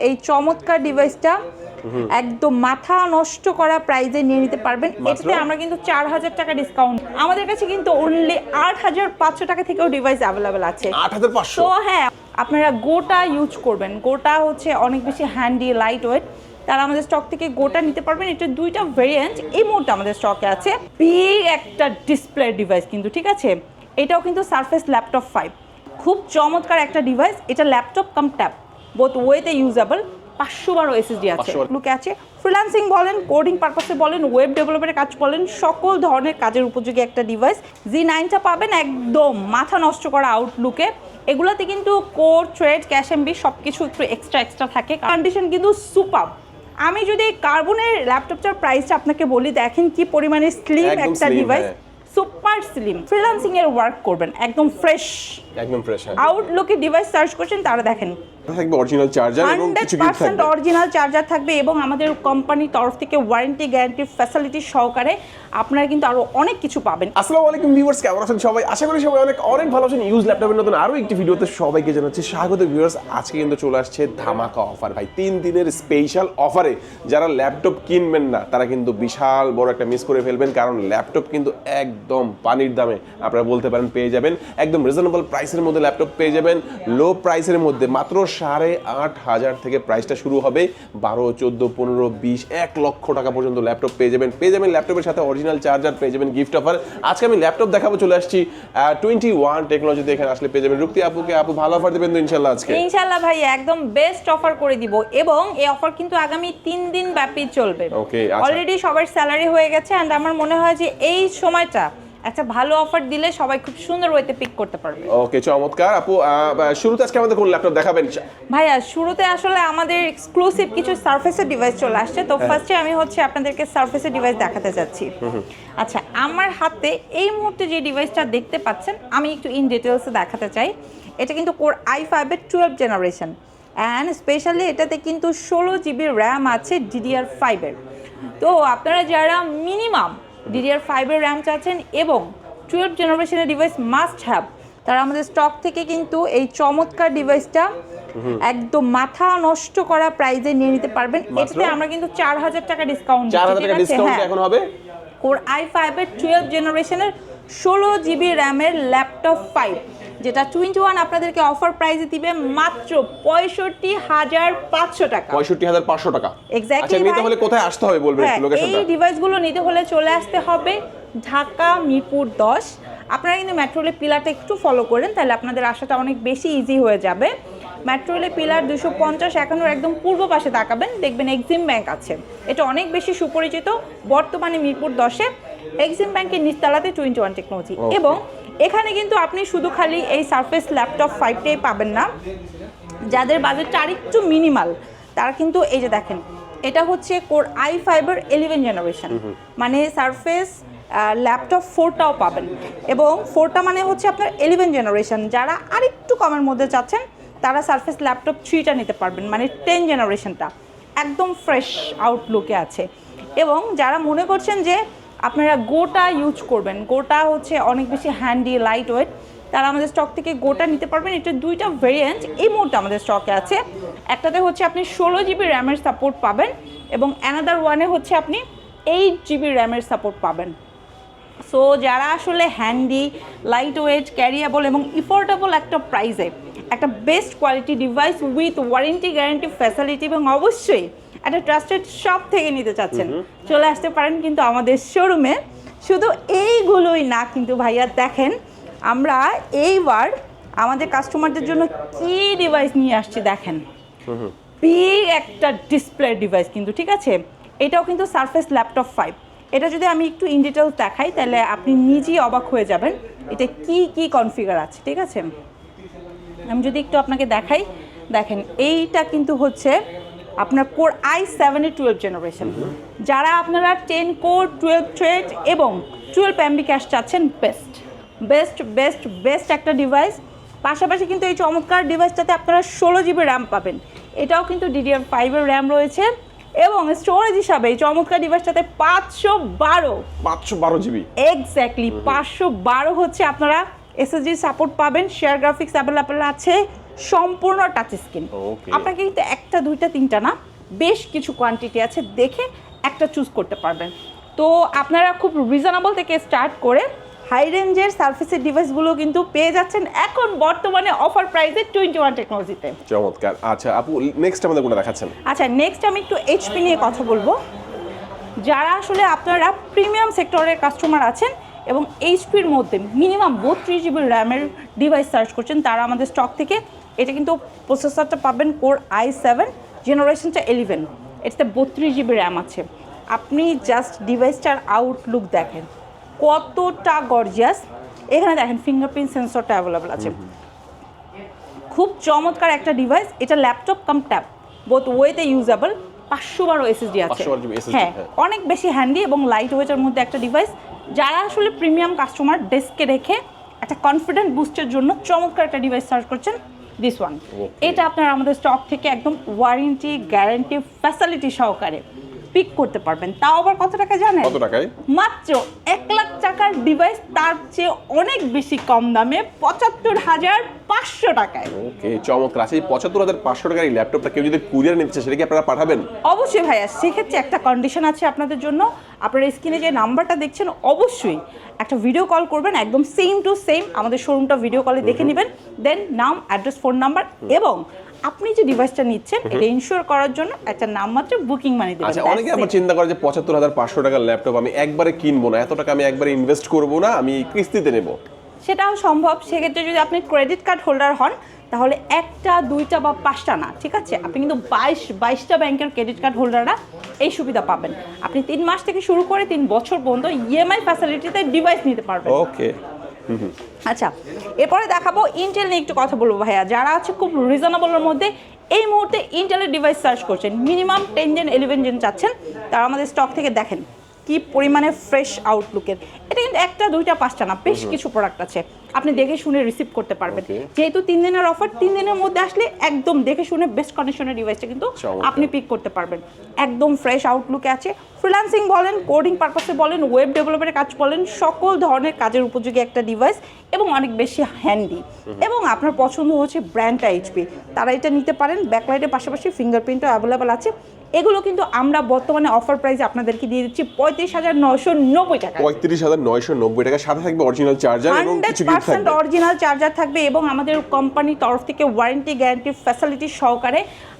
এই চমৎকার ডিভাইসটা একদম মাথা নষ্ট করা প্রাইজে নিয়ে নিতে পারবেন। এটাতে আমরা কিন্তু 4000 টাকা ডিসকাউন্ট, আমাদের কাছে কিন্তু অনলি 8500 টাকা থেকেও ডিভাইস অ্যাভেলেবেল আছে। 8500। তো হ্যাঁ, আপনারা গোটা ইউজ করবেন। গোটা হচ্ছে অনেক বেশি হ্যান্ডি, লাইট ওয়েট, তারা আমাদের স্টক থেকে গোটা নিতে পারবেন। এটা দুইটা ভেরিয়েন্ট এই মুহূর্তে আমাদের স্টকে আছে। বিগ একটা ডিসপ্লে ডিভাইস কিন্তু, ঠিক আছে। এটাও কিন্তু সারফেস ল্যাপটপ 5, খুব চমৎকার একটা ডিভাইস। এটা ল্যাপটপ কাম ট্যাব বোথ ওয়েতে ইউজেবল। 512 এসএসডি আছে, লুকে আছে। ফ্রিল্যান্সিং বলেন, কোডিং পারপাসে বলেন, ওয়েব ডেভেলপমেন্টের কাজ বলেন, সকল ধরনের কাজের উপযোগী একটা ডিভাইস। Z9টা পাবেন একদম মাথা নষ্ট করা আউটলুকে। এগুলোতে কিন্তু কোর, থ্রেড, ক্যাশ এমবি সব কিছু একটু এক্সট্রা থাকে। কন্ডিশন কিন্তু সুপার। আমি যদি কার্বনের ল্যাপটপটার প্রাইসটা আপনাকে বলি, দেখেন কি পরিমাণে স্লিম একটা ডিভাইস, সুপার স্লিম। ফ্রিল্যান্সিং এর ওয়ার্ক করবেন একদম ফ্রেশ, একদম ফ্রেশ। আউটলুকে ডিভাইস সার্চ করছেন, তারা দেখেন থাকবে অরিজিনাল চার্জার এবং কিছু গিফট থাকবে। 100% অরিজিনাল চার্জার থাকবে এবং আমাদের কোম্পানির তরফ থেকে ওয়ারেন্টি গ্যারান্টি ফ্যাসিলিটি সহকারে আপনারা কিন্তু আরো অনেক কিছু পাবেন। আসসালামু আলাইকুম ভিউয়ার্স, কেমন আছেন সবাই? আশা করি সবাই অনেক ভালো আছেন। ইউজ ল্যাপটপের নতুন আরো একটি ভিডিওতে সবাইকে জানাচ্ছি স্বাগত। ভিউয়ার্স, আজকে কিন্তু চলে আসছে ধামাকা অফার ভাই, 3 দিনের স্পেশাল অফারে। যারা ল্যাপটপ কিনবেন না তারা কিন্তু বিশাল বড় একটা মিস করে ফেলবেন, কারণ ল্যাপটপ কিন্তু একদম পানির দামে আপনারা বলতে পারেন পেয়ে যাবেন। একদম রিজনেবল প্রাইসের মধ্যে ল্যাপটপ পেয়ে যাবেন, লো প্রাইসের মধ্যে। মাত্র 8500 থেকে প্রাইসটা শুরু হবে। 12, 14, 15, 20, 1 লক্ষ টাকা পর্যন্ত ল্যাপটপ পেয়ে যাবেন। ল্যাপটপের সাথে অরিজিনাল চার্জার পেয়ে যাবেন, গিফট অফার। আজকে আমি ল্যাপটপ দেখাবো, চলে আসছি 21 টেকনোলজিতে। এখানে আসলে পেয়ে যাবেন রুক্তি আপুকে। আপু ভালো অফার দেবেন তো ইনশাআল্লাহ আজকে? ইনশাআল্লাহ ভাই, একদম বেস্ট অফার করে দিব এবং এই অফার কিন্তু আগামী 3 দিন ব্যাপী চলবে। ওকে, অলরেডি সবার স্যালারি হয়ে গেছে এন্ড আমার মনে হয় যে এই সময়টা একটা ভালো অফার দিলে সবাই খুব সুন্দর ওয়েতে পিক করতে পারবে। ওকে, চমৎকার। আপু শুরুতে আজকে আমাদের কোন ল্যাপটপ দেখাবেন? ভাইয়া শুরুতে আসলে আমাদের এক্সক্লুসিভ কিছু সারফেসের ডিভাইস চলে আসছে। তো ফার্স্টে আমি আপনাদেরকে সারফেসের ডিভাইস দেখাতে যাচ্ছি। আচ্ছা, আমার হাতে এই মুহূর্তে যে ডিভাইসটা দেখতে পাচ্ছেন, আমি একটু ইন ডিটেলসে দেখাতে চাই। এটা কিন্তু কোর i5 এর 12 জেনারেশন অ্যান্ড স্পেশালি এটাতে কিন্তু 16 জিবি র্যাম আছে DDR5 এর। তো আপনারা যারা মিনিমাম DDR5 এর র্যাম চাচ্ছেন এবং 12 জেনারেশনের ডিভাইস মাস্ট হ্যাভ, তারা আমাদের স্টক থেকে কিন্তু এই চমৎকার ডিভাইসটা একদম মাথা নষ্ট করা প্রাইজে নিয়ে নিতে পারবেন। এটাতে আমরা কিন্তু 4000 টাকা ডিসকাউন্ট দিচ্ছি। 4000 টাকা ডিসকাউন্ট এখন হবে। কোর i5 এর 12 জেনারেশনের 16 জিবি র্যামের ল্যাপটপ 5, যেটা 21 আপনাদেরকে অফার প্রাইসে দিবে মাত্র 65500 টাকা। 65500 টাকা এক্স্যাক্টলি। আচ্ছা, নিতে হলে কোথায় আসতে হবে বলবেন একটু লোকেশনটা? এই ডিভাইসগুলো নিতে হলে চলে আসতে হবে ঢাকা মিরপুর 10। আপনারা কিন্তু মেট্রো রেলের পিলারটা একটু ফলো করেন, তাহলে আপনাদের আসাটা অনেক বেশি ইজি হয়ে যাবে। মেট্রো রেলের পিলার 250 একদম পূর্ব পাশে তাকাবেন, দেখবেন এক্সিম ব্যাংক আছে। এটা অনেক বেশি সুপরিচিত বর্তমানে মিরপুর 10-এ এক্সিম ব্যাংকের নিচতলাতে 21 টেকনোলজি। এবং এখানে কিন্তু আপনি শুধু খালি এই সারফেস ল্যাপটপ 5টাই পাবেন না। যাদের বাজেটটা আরেকটু মিনিমাল তারা কিন্তু এই যে দেখেন, এটা হচ্ছে কোর i5 এর 11 জেনারেশন, মানে সারফেস ল্যাপটপ 4টাও পাবেন। এবং 4টা মানে হচ্ছে আপনার 11 জেনারেশন। যারা আরেকটু কমের মধ্যে চাচ্ছেন তারা সারফেস ল্যাপটপ 3টা নিতে পারবেন, মানে 10 জেনারেশনটা একদম ফ্রেশ আউটলুকে আছে। এবং যারা মনে করছেন যে আপনারা গোটা ইউজ করবেন, গোটা হচ্ছে অনেক বেশি হ্যান্ডি, লাইট ওয়েট, তারা আমাদের স্টক থেকে গোটা নিতে পারবেন। এটা দুইটা ভেরিয়েন্ট এই মুহূর্তে আমাদের স্টকে আছে। একটাতে হচ্ছে আপনি 16 জিবি র্যামের সাপোর্ট পাবেন এবং অ্যানাদার ওয়ানে হচ্ছে আপনি 8 জিবি র্যামের সাপোর্ট পাবেন। সো যারা আসলে হ্যান্ডি, লাইট ওয়েট, ক্যারিয়েবল এবং ইফোর্ডেবল একটা প্রাইসে একটা best quality device with warranty guarantee facility এবং অবশ্যই একটা ট্রাস্টেড শপ থেকে নিতে চাচ্ছেন, চলে আসতে পারেন কিন্তু আমাদের শোরুমে। শুধু এইগুলোই না কিন্তু ভাইয়া, দেখেন আমরা এইবার আমাদের কাস্টমারদের জন্য কি ডিভাইস নিয়ে আসছি দেখেন। বিগ একটা ডিসপ্লে ডিভাইস কিন্তু, ঠিক আছে। এটাও কিন্তু সারফেস ল্যাপটপ 5। এটা যদি আমি একটু ইন ডিটেলস দেখাই তাহলে আপনি নিজেই অবাক হয়ে যাবেন এটা কি কি কনফিগার আছে, ঠিক আছে। আমি যদি একটু আপনাকে দেখাই, দেখেন এইটা কিন্তু হচ্ছে আপনার কোর i7 এর 12 জেনারেশন। যারা আপনারা 10 কোর, 12 থ্রেড এবং 12 MB ক্যাশ চাচ্ছেন, বেস্ট একটা ডিভাইস। পাশাপাশি কিন্তু এই চমৎকার ডিভাইসটাতে আপনারা 16 জিবি র্যাম পাবেন। এটাও কিন্তু DDR5 এর র্যাম রয়েছে এবং স্টোরেজ হিসাবে এই চমৎকার ডিভাইসটাতে 512 জিবি এক্স্যাক্টলি 512 হচ্ছে আপনারা এসএসডি সাপোর্ট পাবেন। শেয়ার গ্রাফিক্স অ্যাভেলেবল আছে, সম্পূর্ণ টাচ স্ক্রিন। Okay. আপনাকে কিন্তু একটা দুইটা তিনটা না, বেশ কিছু কোয়ান্টিটি আছে, দেখে একটা চুজ করতে পারবেন। তো আপনারা খুব রিজনেবল থেকে স্টার্ট করে হাই রেঞ্জের সার্ফেসের ডিভাইসগুলো কিন্তু পেয়ে যাচ্ছেন এখন বর্তমানে অফার প্রাইসে 21 টেকনোলজিতে। চমৎকার। আচ্ছা আপু, নেক্সট আমাদের কোনটা দেখাচ্ছেন? আচ্ছা, নেক্সট আমি একটু এইচপি নিয়ে কথা বলবো। যারা আসলে আপনারা প্রিমিয়াম সেক্টরের কাস্টমার আছেন এবং এইচপির মধ্যে মিনিমাম 32 জিবি র্যামের ডিভাইস সার্চ করছেন, তারা আমাদের স্টক থেকে এটা কিন্তু প্রসেসরটা পাবেন কোর i7 জেনারেশনটা 11, এটাতে 32 জিবি র্যাম আছে। আপনি জাস্ট ডিভাইসটার আউটলুক দেখেন কতটা গর্জিয়াস। এখানে দেখেন ফিঙ্গারপ্রিন্ট সেন্সরটা অ্যাভেলেবল আছে। খুব চমৎকার একটা ডিভাইস। এটা ল্যাপটপ কাম ট্যাব বোথ ওয়েতে ইউজেবল। 512 এসএসডি আছে। 512 SSD, হ্যাঁ, হ্যাঁ। অনেক বেশি হ্যান্ডি এবং লাইট ওয়েটের মধ্যে একটা ডিভাইস। যারা আসলে প্রিমিয়াম কাস্টমার ডেস্কে রেখে একটা কনফিডেন্ট বুস্টের জন্য চমৎকার একটা ডিভাইস সার্চ করছেন, দিস ওয়ান। এটা আপনারা আমাদের স্টক থেকে একদম ওয়ারেন্টি গ্যারান্টি ফ্যাসিলিটি সহকারে পিক করতে পারবেন। তাও আবার কত টাকা জানেন? কত টাকায়? মাত্র 1 লাখ টাকার ডিভাইস, তার চেয়ে অনেক বেশি কম দামে 75,500 টাকায়। ওকে, চমৎকার। আচ্ছা, এই 75,500 টাকার এই ল্যাপটপটা কেউ যদি কুরিয়ার নিতে চায় সেটা কি আপনারা পাঠাবেন? অবশ্যই ভাইয়া, সেক্ষেত্রে একটা কন্ডিশন আছে আপনাদের জন্য। আপনারা স্ক্রিনে যে নাম্বারটা দেখছেন অবশ্যই একটা ভিডিও কল করবেন, একদম সেম টু সেম আমাদের শোরুমটা ভিডিও কলে দেখে নেবেন। দেন নাম, অ্যাড্রেস, ফোন নাম্বার এবং আপনি যে ডিভাইসটা নিচ্ছেন এটা ইনশিওর করার জন্য একটা নামমাত্র বুকিং মানি দেবেন। আচ্ছা, অনেকে আবার চিন্তা করে যে 75,500 টাকার ল্যাপটপ আমি একবারে কিনবো না, এত টাকা আমি একবারে ইনভেস্ট করবো না, আমি কিস্তিতে নেব। সেটাও সম্ভব। সেক্ষেত্রে যদি আপনি ক্রেডিট কার্ড হোল্ডার হন তাহলে একটা দুইটা বা 5টা না, ঠিক আছে, আপনি কিন্তু 22টা ব্যাংকের ক্রেডিট কার্ড হোল্ডাররা এই সুবিধা পাবেন। আপনি 3 মাস থেকে শুরু করে 3 বছর পর্যন্ত ইএমআই ফ্যাসিলিটিতে ডিভাইস নিতে পারবেন। ওকে। আচ্ছা, এরপরে দেখাবো ইন্টেল নিয়ে একটু কথা বলবো ভাইয়া। যারা আছে খুব রিজনেবলের মধ্যে এই মুহূর্তে ইন্টেলের ডিভাইস সার্চ করছেন, মিনিমাম 10 জেন 11 জেন চাচ্ছেন, তারা আমাদের স্টক থেকে দেখেন কি পরিমাণে ফ্রেশ আউটলুকের। এটা কিন্তু একটা দুইটা 5টা না, বেশ কিছু প্রোডাক্ট আছে, আপনি দেখে শুনে রিসিভ করতে পারবেন। যেহেতু 3 দিনের অফার, 3 দিনের মধ্যে আসলে একদম দেখে শুনে বেস্ট কন্ডিশনের ডিভাইসটা কিন্তু আপনি পিক করতে পারবেন। একদম ফ্রেশ আউটলুকে আছে। ফ্রিল্যান্সিং বলেন, কোডিং পারপাসে বলেন, ওয়েব ডেভেলপমেন্টের কাজ বলেন, সকল ধরনের কাজের উপযোগী একটা ডিভাইস এবং অনেক বেশি হ্যান্ডি। এবং আপনার পছন্দ হচ্ছে ব্র্যান্ডটা এইচপি, তারা এটা নিতে পারেন। ব্যাকলাইটের পাশাপাশি ফিঙ্গারপ্রিন্টও অ্যাভেলেবল আছে। এগুলো কিন্তু আমরা বর্তমানে অফার প্রাইসে আপনাদেরকে দিয়ে দিচ্ছি 35,990 টাকা। 35,990 টাকা, সাথে থাকবে অরিজিনাল চার্জার এবং কিছু গিফট 100% থাকবে। অরিজিনাল চার্জার থাকবে এবং আমাদের কোম্পানির তরফ থেকে ওয়ারেন্টি গ্যারান্টি ফ্যাসিলিটি সহকারে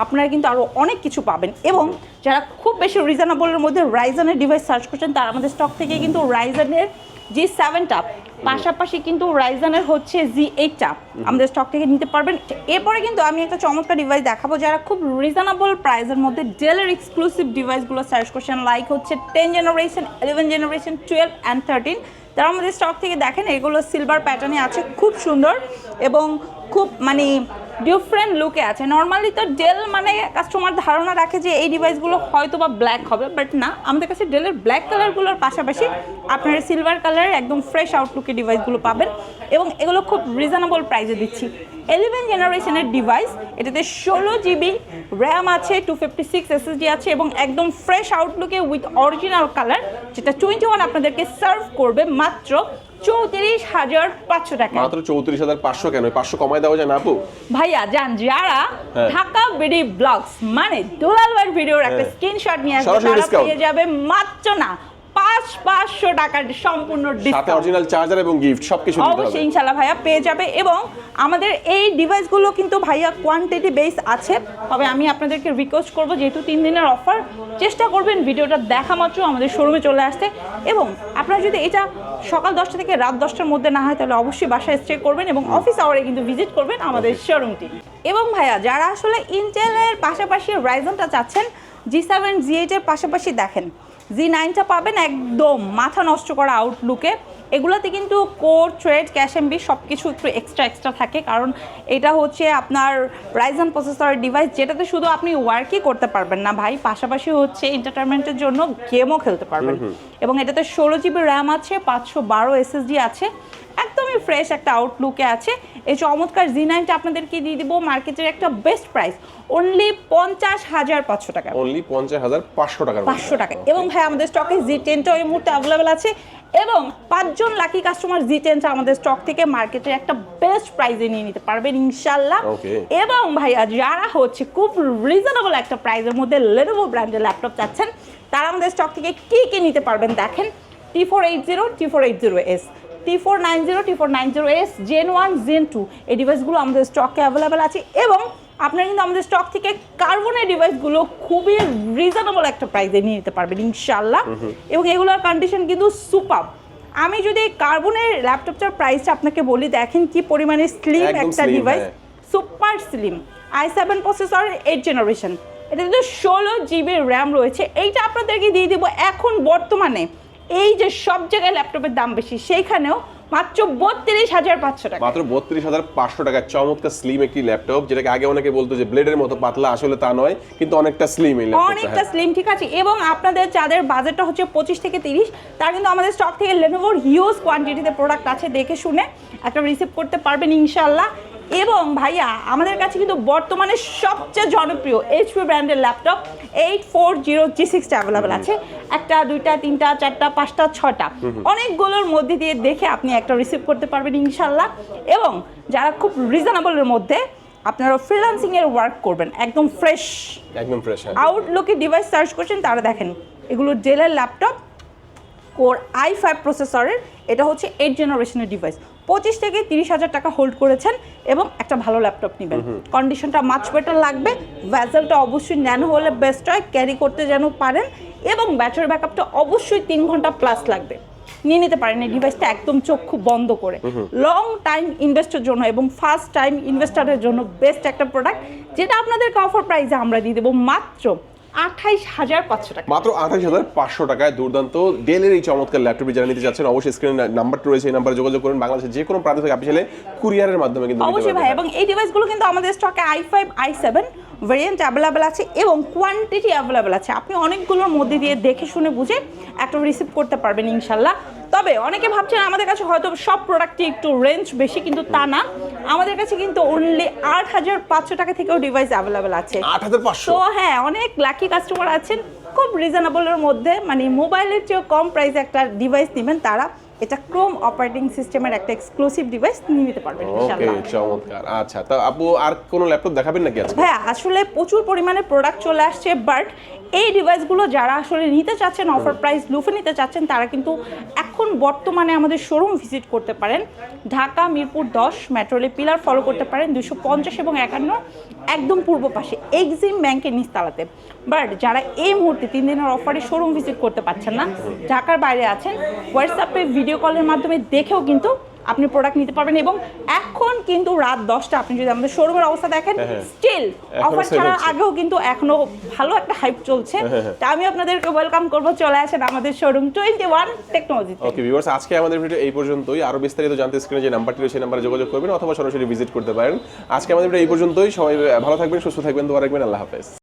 আপনারা কিন্তু আরও অনেক কিছু পাবেন। এবং যারা খুব বেশি রিজনেবলের মধ্যে রাইজনের ডিভাইস সার্চ করছেন, তারা আমাদের স্টক থেকে কিন্তু রাইজনের G7টা পাশাপাশি কিন্তু রাইজনের হচ্ছে Z8টা আমাদের স্টক থেকে নিতে পারবেন। এরপরে কিন্তু আমি একটা চমৎকার ডিভাইস দেখাবো। যারা খুব রিজনেবল প্রাইসের মধ্যে ডেলের এক্সক্লুসিভ ডিভাইসগুলো সার্চ করছেন, লাইক হচ্ছে 10 জেনারেশন, 11 জেনারেশন, 12 অ্যান্ড 13, তারা আমাদের স্টক থেকে দেখেন। এগুলো সিলভার প্যাটার্নে আছে, খুব সুন্দর এবং খুব মানে ডিফারেন্ট লুকে আছে। নর্মালি তো ডেল মানে কাস্টমার ধারণা রাখে যে এই ডিভাইসগুলো হয়তো বা ব্ল্যাক হবে, বাট না, আমাদের কাছে ডেলের ব্ল্যাক কালারগুলোর পাশাপাশি আপনারা সিলভার কালারের একদম ফ্রেশ আউটলুকের ডিভাইসগুলো পাবেন এবং এগুলো খুব রিজনেবল প্রাইসে দিচ্ছি। 11 জেনারেশনের ডিভাইস, এটাতে 16 জিবি র্যাম আছে, 256 এসএসডি আছে এবং একদম ফ্রেশ আউটলুকে উইথ অরিজিনাল কালার, যেটা 21 আপনাদেরকে সার্ভ করবে মাত্র 34,500 টাকা। মাত্র 34,500 কেন? 500 কমায় দেওয়া যায় না আপু? ভাইয়া যান, যারা ঢাকা বিডি ব্লগস মানে দুলাল ভাইয়ের ভিডিওর একটা স্ক্রিনশট নিয়ে আসবে, সরাসরি তারা discount। পেয়ে যাবে মাত্র না 500 টাকার সম্পূর্ণ সাথে ডিসকাউন্ট। অরিজিনাল চার্জার এবং গিফট সবকিছু দিতে হবে। অবশ্যই ইনশাআল্লাহ ভাইয়া পেয়ে যাবে। এবং আমাদের এই ডিভাইসগুলো কিন্তু ভাইয়া কোয়ান্টিটি বেস আছে, তবে আমি আপনাদেরকে রিকোয়েস্ট করব যেহেতু 3 দিনের অফার, চেষ্টা করবেন ভিডিওটা দেখা মাত্র আমাদের শোরুমে চলে আসতে। এবং আপনারা যদি এটা সকাল 10টা থেকে রাত 10টার মধ্যে না হয় তাহলে অবশ্যই বাসায় স্টে করবেন এবং অফিস আওয়ারে কিন্তু ভিজিট করবেন আমাদের শোরুমটি। এবং ভাইয়া যারা আসলে ইন্টেলের পাশাপাশি রাইজনটা চাচ্ছেন, G7 Z8 এর পাশাপাশি দেখেন Z9টা পাবেন একদম মাথা নষ্ট করা আউটলুকে। এগুলোতে কিন্তু কোর, থ্রেড, ক্যাশ এমবি সব কিছু একটু এক্সট্রা থাকে, কারণ এটা হচ্ছে আপনার রাইজন প্রসেসরের ডিভাইস, যেটাতে শুধু আপনি ওয়ার্কই করতে পারবেন না ভাই, পাশাপাশি হচ্ছে এন্টারটেনমেন্টের জন্য গেমও খেলতে পারবেন। এবং এটাতে 16 GB র্যাম আছে, 512 SSD আছে, একদমই ফ্রেশ একটা আউটলুকে আছে। এই চমৎকার Z9টা আপনাদেরকে দিয়ে দিব মার্কেটের একটা বেস্ট প্রাইস, অনলি 50,500 টাকা। অনলি 50,500 টাকা। 500 টাকা। এবং ভাই আমাদের স্টকে Z10টা এই মুহূর্তে অ্যাভেলেবেল আছে এবং 5 জন লাকি কাস্টমার Z10টা আমাদের স্টক থেকে মার্কেটের একটা বেস্ট প্রাইসে নিয়ে নিতে পারবেন ইনশাআল্লাহ। এবং ভাইয়া যারা হচ্ছে খুব রিজনেবল একটা প্রাইসের মধ্যে Lenovo ব্র্যান্ডের ল্যাপটপ চাচ্ছেন, তারা আমাদের স্টক থেকে কি নিতে পারবেন দেখেন। T480, T480S, T490, T490S, Gen 1, Gen 2 এই ডিভাইসগুলো আমাদের স্টকে অ্যাভেলেবেল আছে এবং আপনারা কিন্তু আমাদের স্টক থেকে কার্বনের ডিভাইসগুলো খুবই রিজনেবল একটা প্রাইসে নিয়ে নিতে পারবেন ইনশাআল্লাহ। এবং এগুলোর কন্ডিশন কিন্তু সুপার। আমি যদি কার্বনের ল্যাপটপটার প্রাইসটা আপনাকে বলি, দেখেন কি পরিমাণে স্লিম একটা device, super slim, i7 processor 8 generation, এটা কিন্তু 16 GB র্যাম রয়েছে। এইটা আপনাদেরকে দিয়ে দিব এখন বর্তমানে এই যে সব জায়গায় ল্যাপটপের দাম বেশি, সেইখানেও মাত্র 32,500 টাকা। মাত্র 32,500 টাকা। চমৎকার স্লিম একটি ল্যাপটপ, যেটাকে আগে অনেকে বলতো যে ব্লেডের মতো পাতলা, আসলে তা নয়, কিন্তু অনেকটা স্লিম এই ল্যাপটপটা। অনেকটা স্লিম, ঠিক আছে। এবং আপনাদের যাদের বাজেটটা হচ্ছে 25 থেকে 30, তার কিন্তু আমাদের স্টক থেকে Lenovoর হিউজ কোয়ান্টিটিতে প্রোডাক্ট আছে, দেখে শুনে একটা রিসিভ করতে পারবেন ইনশাআল্লাহ। এবং ভাইয়া আমাদের কাছে কিন্তু বর্তমানে সবচেয়ে জনপ্রিয় HP ব্র্যান্ডের ল্যাপটপ 840 G6টা অ্যাভেলেবেল আছে। একটা, দুইটা, তিনটা, চারটা, পাঁচটা, ছটা, অনেকগুলোর মধ্যে দিয়ে দেখে আপনি একটা রিসিভ করতে পারবেন ইনশাআল্লাহ। এবং যারা খুব রিজনেবলের মধ্যে আপনারা ফ্রিল্যান্সিং এর ওয়ার্ক করবেন, একদম ফ্রেশ আউটলুকে ডিভাইস সার্চ করছেন, তারা দেখেন এগুলো ডেলের ল্যাপটপ, কোর i5 প্রসেসরের, এটা হচ্ছে 8 জেনারেশনের ডিভাইস। 25 থেকে 30,000 টাকা হোল্ড করেছেন এবং একটা ভালো ল্যাপটপ নেবেন, কন্ডিশনটা মাচ বেটার লাগবে, ভেজেলটা অবশ্যই ন্যানো হলে বেস্ট হয়, ক্যারি করতে যেন পারেন, এবং ব্যাটারি ব্যাকআপটা অবশ্যই 3 ঘন্টা প্লাস লাগবে। নিয়ে নিতে পারেন এই ডিভাইসটা একদম চক্ষু বন্ধ করে, লং টাইম ইনভেস্টের জন্য এবং ফার্স্ট টাইম ইনভেস্টারের জন্য বেস্ট একটা প্রোডাক্ট, যেটা আপনাদেরকে অফার প্রাইসে আমরা দিয়ে দেবো মাত্র 28,500 টাকা। মাত্র 28,500 টাকায় দুর্দান্ত ডেলের এই চমৎকার ল্যাপটপটি যারা নিতে যাচ্ছেন, অবশ্যই স্ক্রিনে নাম্বারটা রয়েছে, এই নাম্বারে যোগাযোগ করুন। বাংলাদেশের যে কোনো প্রান্ত থেকে আপনি চাইলে কুরিয়ারের মাধ্যমে কিন্তু অবশ্যই ভাই। এবং এই ডিভাইসগুলো কিন্তু আমাদের স্টকে i5, i7 ভেরিয়েন্ট অ্যাভেলেবেল আছে এবং কোয়ান্টিটি অ্যাভেলেবেল আছে। আপনি অনেকগুলোর মধ্যে দিয়ে দেখে শুনে বুঝে একটা রিসিভ করতে পারবেন ইনশাল্লাহ। তবে অনেকে ভাবছেন আমাদের কাছে হয়তো সব প্রোডাক্টই একটু রেঞ্জ বেশি, কিন্তু তা না। আমাদের কাছে কিন্তু অনলি 8,500 টাকা থেকেও ডিভাইস অ্যাভেলেবেল আছে। 8,500? তো হ্যাঁ, অনেক লাকি কাস্টমার আছেন খুব রিজনেবলের মধ্যে, মানে মোবাইলের চেয়েও কম প্রাইসে একটা ডিভাইস নেবেন, তারা এটা ক্রোম অপারেটিং সিস্টেমের একটা এক্সক্লুসিভ ডিভাইস নিয়ে নিতে পারবেন ইনশাআল্লাহ। ওকে, চমৎকার। আচ্ছা, তো আপু আর কোন ল্যাপটপ দেখাবেন নাকি আজকে? হ্যাঁ, আসলে প্রচুর পরিমাণে প্রোডাক্ট চলে আসছে, বাট এই ডিভাইসগুলো যারা আসলে নিতে চাচ্ছেন, অফার প্রাইস লুফে নিতে চাচ্ছেন, তারা কিন্তু এখন বর্তমানে আমাদের শোরুম ভিজিট করতে পারেন। ঢাকা মিরপুর 10 মেট্রোলে পিলার ফলো করতে পারেন 250 এবং 51 একদম পূর্ব পাশে এক্সিম ব্যাংকের নিচতলাতে। বাট যারা এই মুহূর্তে 3 দিনের অফারে শোরুম ভিজিট করতে পারছেন না, ঢাকার বাইরে আছেন, হোয়াটসঅ্যাপে ভিডিও কলের মাধ্যমে দেখেও কিন্তু আপনি প্রোডাক্ট নিতে পারবেন। এবং এখন কিন্তু রাত 10টা, আপনি যদি আমাদের শোরুমের অবস্থা দেখেন, স্টিল অফার ছাড়ার আগেও কিন্তু এখনো ভালো একটা হাইপ চলছে। তা আমি আপনাদেরকে ওয়েলকাম করব, চলে আসেন আমাদের শোরুম 21 টেকনোলজি। ওকে ভিউয়ার্স, আজকে আমাদের ভিডিও এই পর্যন্তই। আরো বিস্তারিত জানতে স্ক্রিনে যে নাম্বারটি রয়েছে সেই নাম্বারে যোগাযোগ করবেন অথবা সরাসরি ভিজিট করতে পারেন। আজকে আমাদের ভিডিও এই পর্যন্তই। সবাই ভালো থাকবেন, সুস্থ থাকবেন, দোয়া রাখবেন। আল্লাহ হাফেজ।